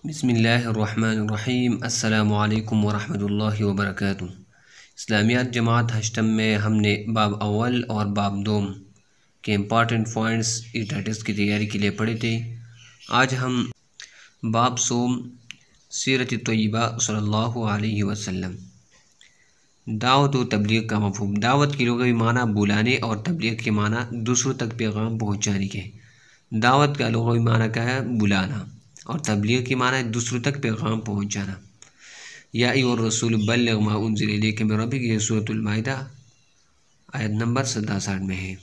بسم اللہ الرحمن الرحیم۔ السلام علیکم ورحمۃ اللہ وبرکاتہ۔ اسلامیات جماعت ہشتم میں ہم نے باب اول اور باب دوم کے امپارٹنٹ پوائنٹس ٹیسٹ کی تیاری کے لیے پڑھے تھے۔ آج ہم باب سوم سیرت طیبہ صلی اللہ علیہ وسلم، دعوت و تبلیغ کا مفہوم۔ دعوت کی لغوی معنی بلانے اور تبلیغ کے معنی دوسروں تک پیغام پہنچانے کے۔ دعوت کا لغوی معنی کیا ہے؟ بلانا، اور تبلیغ کی معنی ہے دوسروں تک پیغام پہنچانا۔ یا ایھا الرسول بلغ ما انزل الیک من ربک، یہ سورۃ المائدہ آیت نمبر 67 میں ہے۔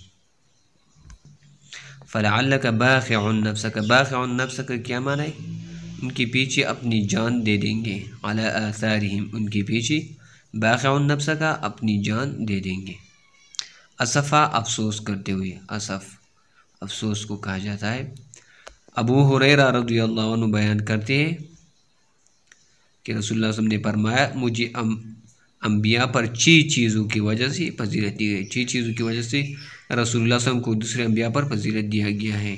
فلعلک باخع نفسک، باخع نفسک کیا معنی ہے؟ ان کے پیچھے اپنی جان دے دیں گے، علی آثارہم، ان کے پیچھے، باخع نفسک اپنی جان دے دیں گے۔ اسفا افسوس کرتے ہوئے، اسف افسوس کو کہا جاتا ہے۔ ابو ہریرہ رضی اللہ عنہ بیان کرتے ہیں کہ رسول اللہ صلی اللہ علیہ وسلم نے فرمایا، مجھے انبیاء پر 6 چیزوں کی وجہ سے فضیلت دی گئی۔ 6 چیزوں کی وجہ سے رسول اللہ صلی اللہ علیہ وسلم کو دوسرے انبیاء پر فضیلت دیا گیا ہے۔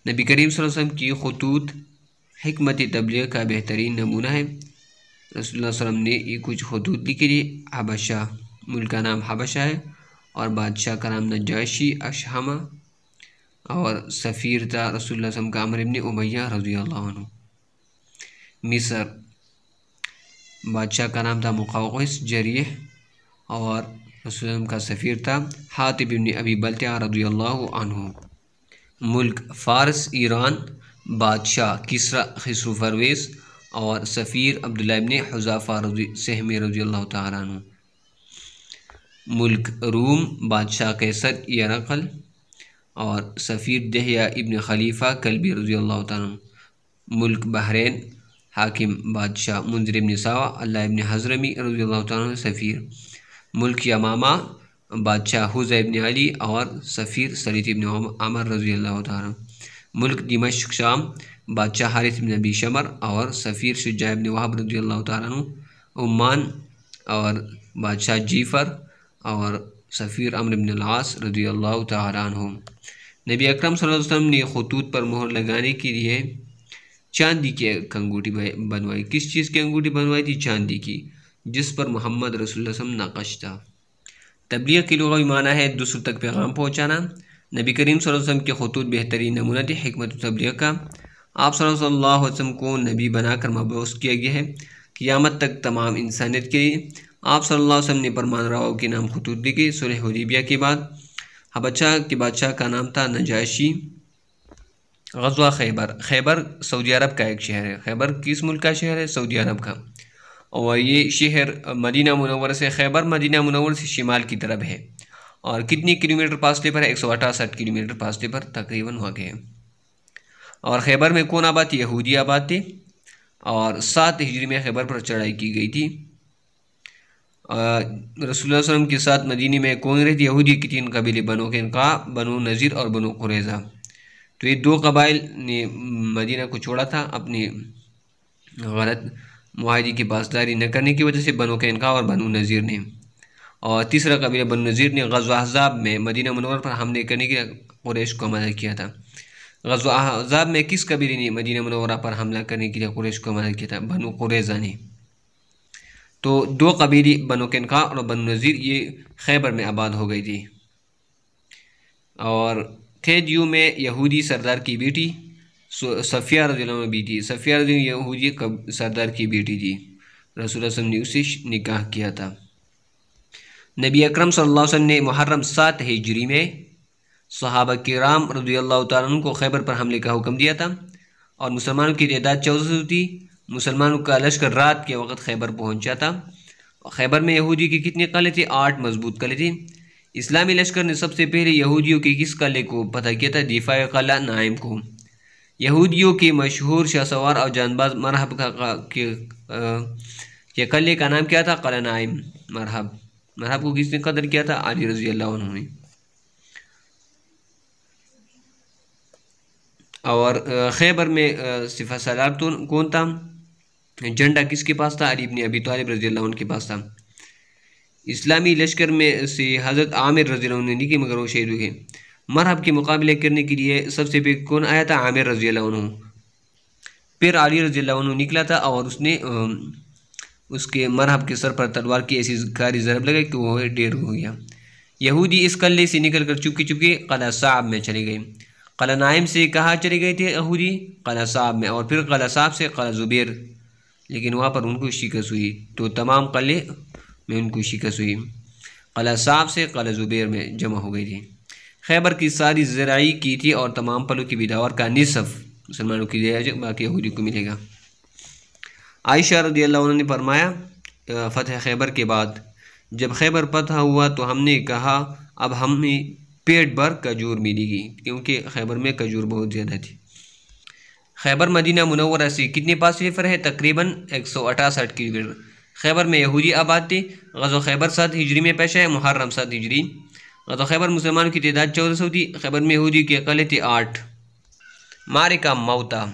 نبی کریم صلی اللہ علیہ وسلم کی خطوط حکمت تبلیغ کا بہترین نمونہ ہے۔ رسول اللہ صلی اللہ علیہ وسلم نے یہ کچھ خطوط لکھی تھی۔ حبشہ، ملک کا نام حبشہ ہے، اور بادشاہ کا نام نجاشی اشہمہ، اور سفیر تھا رسول اللہ صلی اللہ علیہ وسلم کا عمرو بن امیہ رضی اللہ عنہ۔ مصر، بادشاہ کا نام تھا مقوقس جریح، اور رسول اللہ صلی اللہ علیہ وسلم کا سفیر تھا حاطب بن ابی بلتعہ رضی اللہ عنہ۔ ملک فارس ایران، بادشاہ کسریٰ خسرو پرویز، اور سفیر عبداللہ بن حذافہ سہمی رضی اللہ تعالیٰ عنہ۔ ملک روم، بادشاہ قیصر ہرقل، اور سفیر دہیہ ابن خلیفہ کلبی رضی اللہ تعالیٰ عنہ۔ ملک بحرین، حاکم بادشاہ منذر ابن ساوہ اللہ ابن حضرمی رضی اللہ تعالیٰ عنہ سفیر۔ ملک یمامہ، بادشاہ حوزہ ابن علی، اور سفیر سلیط ابن عمر رضی اللہ تعالیٰ عنہ۔ ملک دمشق شام، بادشاہ حارث ابن ابی شمر، اور سفیر شجاع ابن وہب رضی اللہ تعالیٰ عنہ۔ عمان، اور بادشاہ جیفر، اور سفیر عمرو بن العاص رضی اللہ تعالیٰ عنہ۔ نبی اکرم صلی اللہ علیہ وسلم نے خطوط پر مہر لگانے کے لیے چاندی کی ایک انگوٹھی بنوائی۔ کس چیز کی انگوٹھی بنوائی تھی؟ چاندی کی، جس پر محمد رسول اللہ صلی اللہ علیہ وسلم نقش تھا۔ تبلیغ کی لغوی معنی ہے دوسروں تک پیغام پہنچانا۔ نبی کریم صلی اللہ علیہ وسلم کے خطوط بہترین نمونہ تھے حکمت تبلیغ کا۔ آپ صلی اللہ علیہ وسلم کو نبی بنا کر مبعوث کیا گیا ہے قیامت تک تمام انسانیت کے لیے۔ آپ صلی اللہ علیہ وسلم نے فرمان رواؤں کے نام خطوط لکھے۔ صلح حدیبیہ کے بعد حبشہ کے بادشاہ کا نام تھا نجاشی۔ غزوہ خیبر، خیبر سعودی عرب کا ایک شہر ہے۔ خیبر کس ملک کا شہر ہے؟ سعودی عرب کا، اور یہ شہر مدینہ منورہ سے، خیبر مدینہ منورہ سے شمال کی طرف ہے، اور کتنی کلومیٹر فاصلے پر ہے؟ 168 کلومیٹر فاصلے پر تقریباً واقع ہے۔ اور خیبر میں کون آباد تھے؟ یہودی آباد تھے، اور 7 ہجری میں خیبر پر چڑھائی کی گئی تھی۔ رسول اللہ صلی اللہ علیہ وسلم کے ساتھ مدینہ میں کون رہے تھے؟ یہودی کے 3 قبیلے، بنو قینقاع، بنو نذیر، اور بنو قریظہ۔ تو یہ 2 قبائل نے مدینہ کو چھوڑا تھا اپنی غلط معاہدے کی پاسداری نہ کرنے کی وجہ سے، بنو قینقاع اور بنو نذیر نے۔ اور تیسرا قبیلہ بنو نذیر نے غزوہ احزاب میں مدینہ منورہ پر حملے کرنے کے لیے قریش کو منع کیا تھا۔ غزوہ احزاب میں کس قبیلے نے مدینہ منورہ پر حملہ کرنے کے لیے قریش کو منع کیا تھا؟ بنو قریظہ نے۔ تو 2 قبیلے بنو قینقاع اور بنو نذیر یہ خیبر میں آباد ہو گئی تھی۔ اور تھیدیو میں یہودی سردار کی بیٹی صفیہ رضی اللہ عنہ بھی تھی۔ صفیہ رضی اللہ عنہ یہودی سردار کی بیٹی تھی۔ رسول اللہ صلی اللہ علیہ وسلم نے اسے نکاح کیا تھا۔ نبی اکرم صلی اللہ علیہ وسلم نے محرم 7 ہجری میں صحابہ کرام رضی اللہ تعالیٰ عنہ کو خیبر پر حملے کا حکم دیا تھا، اور مسلمانوں کی تعداد 1400 تھی۔ مسلمانوں کا لشکر رات کے وقت خیبر پہنچا تھا۔ خیبر میں یہودی کی کتنے قلعے تھے؟ 8 مضبوط قلعے تھے۔ اسلامی لشکر نے سب سے پہلے یہودیوں کے کس قلعے کو فتح کیا تھا؟ دفاع قلعہ نائم کو۔ یہودیوں کے مشہور شاہ سوار اور جان باز مرحب کے قلعے کا نام کیا تھا؟ قلعہ نائم۔ مرحب کو کس نے قتل کیا تھا؟ علی رضی اللہ عنہ نے۔ اور خیبر میں سپہ سالار کون تھا؟ جھنڈا کس کے پاس تھا؟ علی بن ابی طالب رضی اللہ عنہ کے پاس تھا۔ اسلامی لشکر میں سے حضرت عامر رضی اللہ عنہ نے کی، مگر وہ شہید ہوئے۔ مرحب کے مقابلے کرنے کے لیے سب سے پہلے کون آیا تھا؟ عامر رضی اللہ عنہ۔ پھر علی رضی اللہ عنہ نکلا تھا اور اس نے اس کے مرحب کے سر پر تلوار کی ایسی کاری ضرب لگائی کہ وہ ڈیر ہو گیا۔ یہودی اس قلعے سے نکل کر چپکے چپکے قلعہ صعب میں چلے گئے۔ قلعہ نائم سے کہاں چلے گئے تھے یہودی؟ قلعہ صعب میں، اور پھر قلعہ صعب سے قلعہ زبیر، لیکن وہاں پر ان کو شکست ہوئی، تو تمام قلعے میں ان کو شکست ہوئی۔ قلعہ صعب سے قلعہ زبیر میں جمع ہو گئی تھی۔ خیبر کی ساری زرعی کی تھی اور تمام پلوں کی پیداوار کا نصف مسلمانوں کی دیا جائے، باقی یہودی کو ملے گا۔ عائشہ رضی اللہ عنہ نے فرمایا فتح خیبر کے بعد جب خیبر فتح ہوا تو ہم نے کہا اب ہمیں پیٹ بھر کھجور ملے گی، کیونکہ خیبر میں کھجور بہت زیادہ تھی۔ خیبر مدینہ منورہ سے کتنے فاصلے پر ہے؟ تقریباً 168 کلومیٹر۔ خیبر میں یہودی آباد تھے۔ غزوہ خیبر 7 ہجری میں پیش ہے، محرم 7 ہجری۔ غزوہ خیبر مسلمانوں کی تعداد 1400 تھی۔ خیبر میں یہودی کے قلعے تھے 8۔ معرکہ موتا،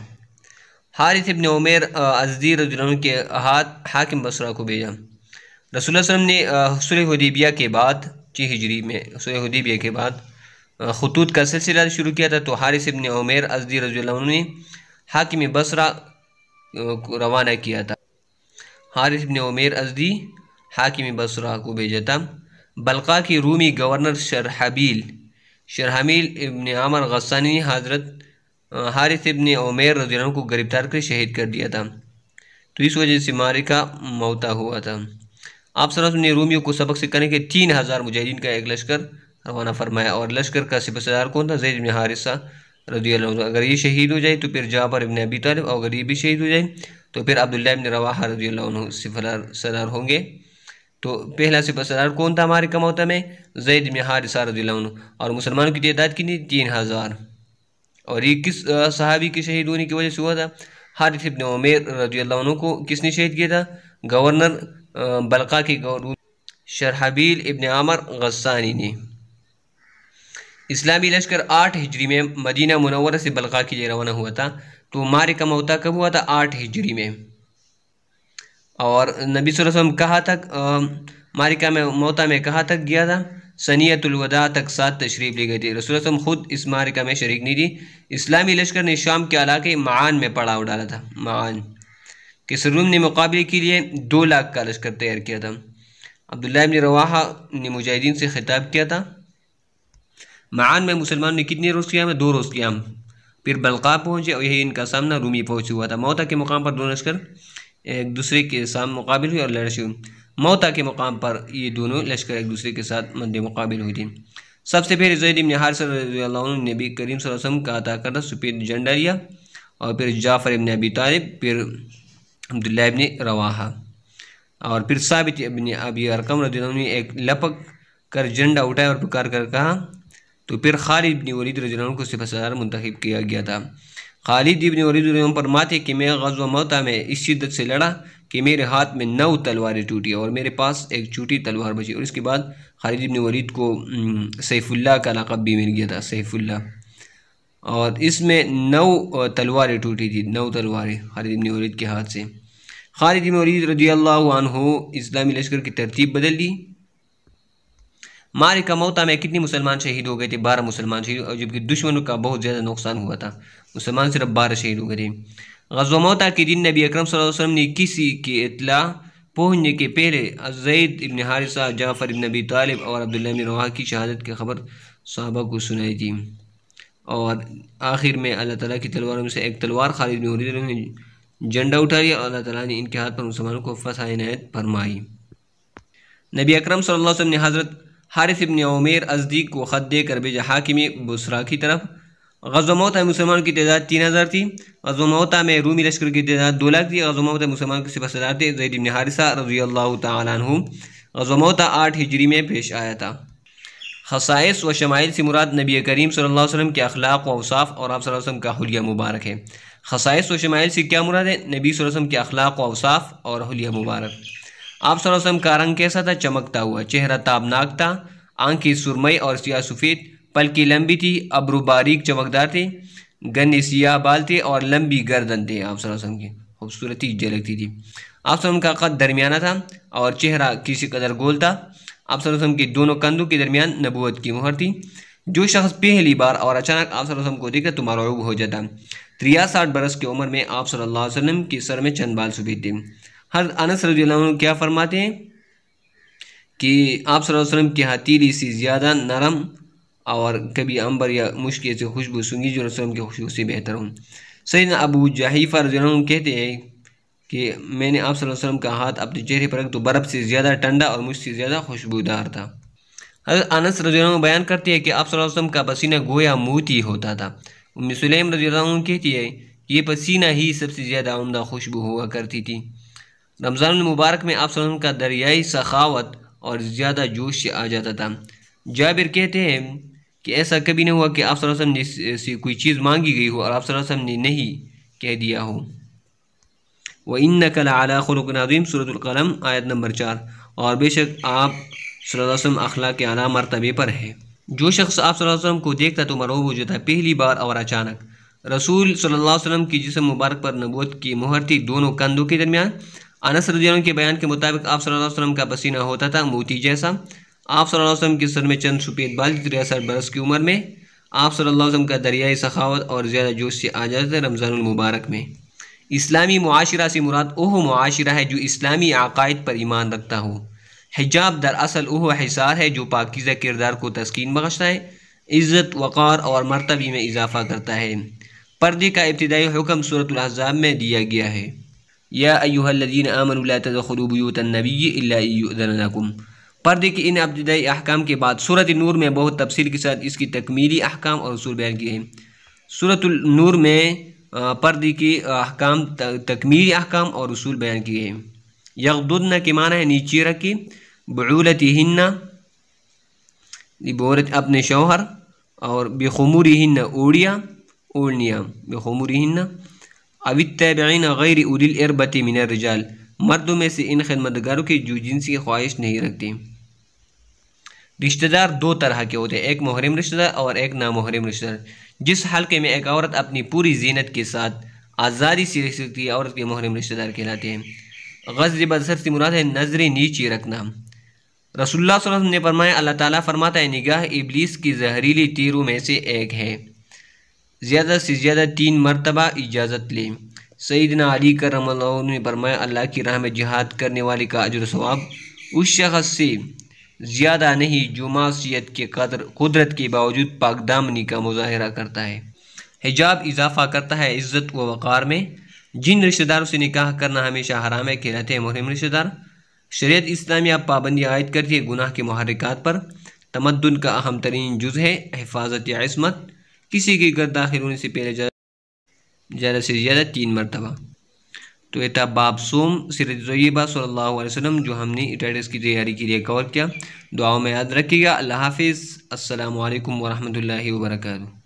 حارث ابن عمیر ازدی رضی اللہ عنہ کے ہاتھ حاکم بصرہ کو بھیجا۔ رسول اللہ صلی اللہ علیہ وسلم نے صلح حدیبیہ کے بعد 6 ہجری میں صلح حدیبیہ کے بعد خطوط کا سلسلہ شروع کیا تھا، تو حارث ابن عمیر ازدی رضی اللہ عنہ نے حاکم بصرہ کو روانہ کیا تھا۔ حارث ابن عمیر ازدی حاکم بصرہ کو بھیجا تھا۔ بلقا کی رومی گورنر شرحمیل ابن عامر غسانی نے حضرت حارث ابن عمیر رضی اللہ عنہ کو گرفتار کر شہید کر دیا تھا، تو اس وجہ سے معرکہ موتا ہوا تھا۔ آپ صلی اللہ علیہ وسلم نے رومیوں کو سبق سکھانے کے 3000 مجاہدین کا ایک لشکر روانہ فرمایا، اور لشکر کا سپہ سالار کون تھا؟ زید بن حارثہ رضی اللہ عنہ۔ اگر یہ شہید ہو جائے تو پھر جعفر ابن ابی طالب، اور اگر یہ بھی شہید ہو جائے تو پھر عبداللہ ابن رواحہ رضی اللہ عنہ سپہ سالار ہوں گے۔ تو پہلا سپہ سالار کون تھا معرکہ موتا میں؟ زید بن حارثہ رضی اللہ عنہ، اور مسلمانوں کی تعداد کتنی؟ 3000۔ اور یہ کس صحابی کے شہید ہونے کی وجہ سے ہوا تھا؟ حارث ابن عمیر رضی اللہ عنہ کو کس نے شہید کیا تھا؟ گورنر بلقا کے گورنر شرحبیل ابن عامر غسانی نے۔ اسلامی لشکر 8 ہجری میں مدینہ منورہ سے بلقا کے لیے روانہ ہوا تھا، تو معرکہ موتا کب ہوا تھا؟ 8 ہجری میں۔ اور نبی صلی اللہ علیہ وسلم کہاں تک معرکہ میں موتا میں کہاں تک گیا تھا؟ سنیت الوداع تک ساتھ تشریف لے گئے تھے۔ رسول اللہ علیہ وسلم خود اس معرکہ میں شریک نہیں تھی۔ اسلامی لشکر نے شام کے علاقے معان میں پڑاؤ ڈالا تھا۔ معان کسر روم نے مقابلے کے لیے 2 لاکھ کا لشکر تیار کیا تھا۔ عبداللہ ابن رواحہ نے مجاہدین سے خطاب کیا تھا۔ معان میں مسلمانوں نے کتنے روز قیام؟ 2 روز قیام۔ پھر بلقا پہنچے اور یہی ان کا سامنا رومی فوج سے ہوا تھا۔ موتا کے مقام پر دونوں لشکر ایک دوسرے کے سامنے مقابل ہوئے اور لڑائی شروع ہوئی۔ موتا کے مقام پر یہ دونوں لشکر ایک دوسرے کے ساتھ مد مقابل ہوئی تھی۔ سب سے پہلے زید بن حارثہ رضی اللہ عنہ نے نبی کریم صلی اللہ علیہ وسلم کا عطا کردہ سفید جھنڈا لیا، اور پھر جعفر ابن ابی طالب، پھر عبداللہ ابن رواحہ، اور پھر ثابت ابن ابی ارقم رضی اللہ عنہ نے ایک لپک کر جھنڈا اٹھایا اور پکار کر کہا، تو پھر خالد ابن ولید رضی اللہ عنہ کو سپہ سالار منتخب کیا گیا تھا۔ خالد ابن ولید رضی اللہ عنہ فرماتے کہ میں غزوہ موتا میں اس شدت سے لڑا کہ میرے ہاتھ میں 9 تلواریں ٹوٹی اور میرے پاس ایک چھوٹی تلوار بچی، اور اس کے بعد خالد ابن ولید کو سیف اللہ کا لقب بھی مل گیا تھا، سیف اللہ، اور اس میں 9 تلواریں ٹوٹی تھی، 9 تلواریں خالد ابن ولید کے ہاتھ سے۔ خالد ابن ولید رضی اللہ عنہ اسلامی لشکر کی ترتیب بدل دی۔ معرکہ موتا میں کتنے مسلمان شہید ہو گئے تھے؟ 12 مسلمان شہید، اور جبکہ دشمنوں کا بہت زیادہ نقصان ہوا تھا، مسلمان صرف 12 شہید ہو گئے تھے۔ غزوہ موتا کے دن نبی اکرم صلی اللہ علیہ وسلم نے کسی کی اطلاع پہنچنے کے پہلے زید ابن حارثہ، جعفر ابن ابی طالب اور عبداللہ ابن رواحہ کی شہادت کی خبر صحابہ کو سنائی تھی، اور آخر میں اللہ تعالیٰ کی تلواروں میں سے ایک تلوار خالد بن ولید نے جھنڈا اٹھا لیا، اور اللہ تعالیٰ نے ان کے ہاتھ پر مسلمانوں کو فتح عنایت فرمائی۔ نبی اکرم صلی اللہ علیہ وسلم نے حضرت حارث ابن عمیر ازدی کو خط دے کر بھیجا حاکم بصرہ کی طرف۔ غزوہ موتا میں مسلمانوں کی تعداد 3000 تھی۔ غزوہ موتا میں رومی لشکر کی تعداد 2 لاکھ تھی۔ غزوہ موتا مسلمانوں کے سپہ سالار تھے زید بن حارثہ رضی اللہ تعالیٰ عنہ۔ غزوہ موتا 8 ہجری میں پیش آیا تھا۔ خصائص و شمائل سے مراد نبی کریم صلی اللہ علیہ وسلم کے اخلاق و اوصاف اور آپ صلی اللہ علیہ وسلم کا حلیہ مبارک ہے۔ خصائص و شمائل سے کیا مراد ہے؟ نبی صلی اللہ علیہ وسلم کے اخلاق و اوصاف اور حلیہ مبارک۔ آپ صلی اللہ علیہ وسلم کا رنگ کیسا تھا؟ چمکتا ہوا، چہرہ تابناک تھا، آنکھیں سرمئی اور سیاہ سفید، پلکی لمبی تھی، ابرو باریک چمکدار تھے، گنے سیاہ بال تھے اور لمبی گردن تھے۔ آپ صلی اللہ علیہ وسلم کی خوبصورتی جھلکتی تھی۔ آپ صلی اللہ علیہ وسلم کا قد درمیانہ تھا اور چہرہ کسی قدر گول تھا۔ آپ صلی اللہ علیہ وسلم کے دونوں کندھوں کے درمیان نبوت کی مہر تھی۔ جو شخص پہلی بار اور اچانک آپ صلی اللہ علیہ وسلم کو دیکھتا تو مرعوب ہو جاتا۔ 63 برس کی عمر میں آپ صلی اللہ علیہ وسلم کے سر میں چند بال سفید تھے۔ حضرت انس رضی اللہ عنہ کیا فرماتے ہیں کہ آپ صلی اللہ علیہ وسلم کی ہتھیلی سے زیادہ نرم اور کبھی عنبر یا مشک سے خوشبو سنگی جو رسول اللہ کی خوشبو سے بہتر ہوں۔ سیدنا ابو جحیفہ رضی اللہ عنہ کہتے ہیں کہ میں نے آپ صلی اللہ علیہ وسلم کا ہاتھ اپنے چہرے پر رکھا تو برف سے زیادہ ٹھنڈا اور مجھ سے زیادہ خوشبودار تھا۔ حضرت انس رضی اللہ عنہ بیان کرتے ہیں کہ آپ صلی اللہ علیہ وسلم کا پسینہ گویا موتی ہوتا تھا۔ ام سلیم رضی اللہ عنہ کہتی ہے کہ یہ پسینہ ہی سب سے زیادہ عمدہ خوشبو ہوا کرتی تھی۔ رمضان المبارک میں آپ صلی اللہ علیہ وسلم کا دریائی سخاوت اور زیادہ جوش سے آ جاتا تھا۔ جابر کہتے ہیں کہ ایسا کبھی نہیں ہوا کہ آپ صلی اللہ علیہ وسلم سے کوئی چیز مانگی گئی ہو اور آپ صلی اللہ علیہ وسلم نے نہیں کہہ دیا ہو۔ وَإِنَّكَ لَعَلَىٰ خُلُقٍ عَظِيمٍ سورۃ القلم آیت نمبر 4۔ اور بے شک آپ صلی اللہ علیہ وسلم اخلاق کے اعلیٰ مرتبے پر ہے۔ جو شخص آپ صلی اللہ علیہ وسلم کو دیکھتا تو مرعوب ہو جاتا پہلی بار اور اچانک۔ رسول صلی اللہ علیہ وسلم کی جسم مبارک پر نبوت کی مہر تھی دونوں کندھوں کے درمیان۔ انس رضی اللہ عنہ کے بیان کے مطابق آپ صلی اللہ علیہ وسلم کا پسینہ ہوتا تھا موتی جیسا۔ آپ صلی اللہ علیہ وسلم کے سر میں چند سفید بال 63 برس کی عمر میں آپ صلی اللہ علیہ وسلم کا دریائی سخاوت اور زیادہ جوش سے آ جاتا ہے رمضان المبارک میں۔ اسلامی معاشرہ سے مراد وہ معاشرہ ہے جو اسلامی عقائد پر ایمان رکھتا ہو۔ حجاب دراصل وہ حصار ہے جو پاکیزہ کردار کو تسکین بخشتا ہے، عزت وقار اور مرتبے میں اضافہ کرتا ہے۔ پردے کا ابتدائی حکم سورۃ الاحزاب میں دیا گیا ہے۔ یا ایھا الذین آمنوا لا تدخلوا بیوت النبی الا ان یؤذن لکم۔ پردے کے ان ابتدائی احکام کے بعد سورۃ النور میں بہت تفصیل کے ساتھ اس کی تکمیلی احکام اور اصول بیان کیے ہیں۔ سورۃ النور میں پردے کے احکام تکمیلی احکام اور اصول بیان کیے ہیں۔ یغضضن کے معنی ہے نیچے رکھے، بعولتہن بعولت اپنے شوہر، اور بخمورہن اوڑھیاں بخمورہن، او التابعین غیر اولی الاربۃ من الرجال، مردوں میں سے ان خدمتگاروں کی جو جنسی خواہش نہیں رکھتے۔ رشتہ دار دو طرح کے ہوتے ہیں، ایک محرم رشتہ دار اور ایک نامحرم رشتہ دار۔ جس حلقے میں ایک عورت اپنی پوری زینت کے ساتھ آزادی سے رہ سکتی ہے عورت کے محرم رشتہ دار کہلاتے ہیں۔ غض بصر سے مراد ہے نظریں نیچے رکھنا۔ رسول اللہ صلی اللہ علیہ وسلم نے فرمایا اللہ تعالیٰ فرماتا ہے نگاہ ابلیس کی زہریلی تیروں میں سے ایک ہے، زیادہ سے زیادہ 3 مرتبہ اجازت لیں۔ سیدنا علی کرم اللہ عنہ نے فرمایا اللہ کی راہ میں جہاد کرنے والے کا اجر و ثواب اس شخص سے زیادہ نہیں جو معصیت کے قدرت کے باوجود پاک دامنی کا مظاہرہ کرتا ہے۔ حجاب اضافہ کرتا ہے عزت و وقار میں۔ جن رشتہ داروں سے نکاح کرنا ہمیشہ حرام ہے کہلاتے ہیں محرم رشتہ دار۔ شریعت اسلامیہ پابندی عائد کرتی ہے گناہ کے محرکات پر۔ تمدن کا اہم ترین جز ہے حفاظت عصمت، کسی کے گھر داخل ہونے سے پہلے زیادہ سے زیادہ 3 مرتبہ۔ تو یہ تھا باب صوم سیرت طیبہ صلی اللہ علیہ وسلم جو ہم نے ٹائٹس کی تیاری کے لیے کور کیا۔ دعاؤں میں یاد رکھیے گا۔ اللہ حافظ۔ السلام علیکم ورحمۃ اللہ وبرکاتہ۔